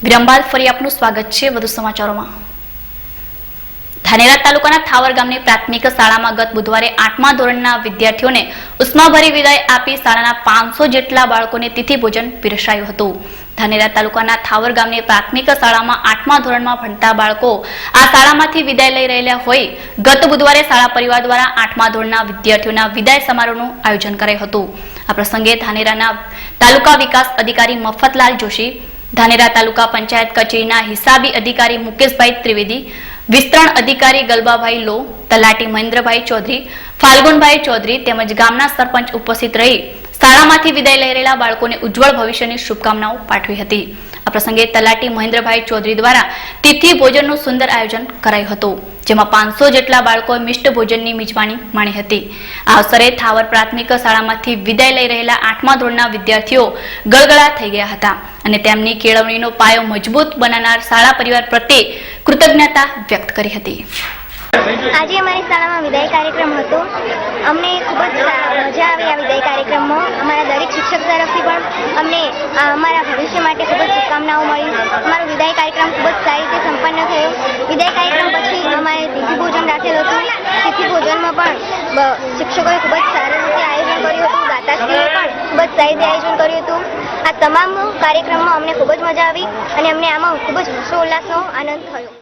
વિરામ બાદ ફરી આપનું સ્વાગત છે વધુ સમાચારોમાં। ધાનેરા તાલુકાના થાવર ગામની પ્રાથમિક શાળામાં ગત બુધવારે 8મા ધોરણના વિદ્યાર્થીઓને ઉષ્માભરી વિદાય આપી શાળાના 500 જેટલા બાળકોને તિથિ ભોજન પીરસાયું હતું। ધાનેરા તાલુકાના થાવર ગામની પ્રાથમિક શાળામાં 8મા ધોરણમાં ભણતા બાળકો આ શાળામાંથી વિદાય લઈ રહેલા હોય ગત બુધવારે શાળા પરિવાર દ્વારા 8મા ધોરણના વિદ્યાર્થીઓના વિદાય સમારોહનું આયોજન કરાયું હતું। આ પ્રસંગે ધાનેરાના તાલુકા વિકાસ અધિકારી મફતલાલ જોશી, ધાનેરા તાલુકા પંચાયત કચેરીના હિસાબી અધિકારી મુકેશભાઈ ત્રિવેદી, વિસ્તરણ અધિકારી ગલબાભાઈ લો, તલાટી મહેન્દ્રભાઈ ચૌધરી, ફાલ્ગુનભાઈ ચૌધરી તેમજ ગામના સરપંચ ઉપસ્થિત રહી શાળામાંથી વિદાય લઈ રહેલા બાળકોને ઉજ્જવળ ભવિષ્યની શુભકામનાઓ પાઠવી હતી। આ પ્રસંગે તલાટી મહેન્દ્રભાઈ ચૌધરી દ્વારા તિથિ ભોજનનું સુંદર આયોજન કરાયું હતું, જેમાં 500 જેટલા બાળકોએ મિષ્ટ ભોજનની મિજબાની માણી હતી। આ અવસરે થાવર પ્રાથમિક શાળામાંથી વિદાય લઈ રહેલા 8મા ધોરણના વિદ્યાર્થીઓ ગળગળા થઈ ગયા હતા અને તેમની કેળવણીનો પાયો મજબૂત બનાવનાર શાળા પરિવાર પ્રત્યે કૃતજ્ઞતા વ્યક્ત કરી હતી। આજે અમારી શાળામાં વિદાય કાર્યક્રમ હતો। અમને ખૂબ જ મજા આવી આ વિદાય કાર્યક્રમમાં। અમારા દરેક શિક્ષક તરફથી પણ અમને અમારા ભવિષ્ય માટે ખૂબ જ શુભકામનાઓ મળી। અમારો વિદાય કાર્યક્રમ ખૂબ જ સારી રીતે સંપન્ન થયો। વિદાય કાર્યક્રમ પછી અમારે તિથિ ભોજન રાખેલું હતું। તિથિ ભોજનમાં પણ શિક્ષકોએ ખૂબ જ સારી રીતે આયોજન કર્યું હતું, દાતાશ્રીએ પણ ખૂબ જ સારી રીતે આયોજન કર્યું હતું। આ તમામ કાર્યક્રમમાં અમને ખૂબ જ મજા આવી અને અમને આમાં ખૂબ જ હર્ષોલ્લાસનો આનંદ થયો।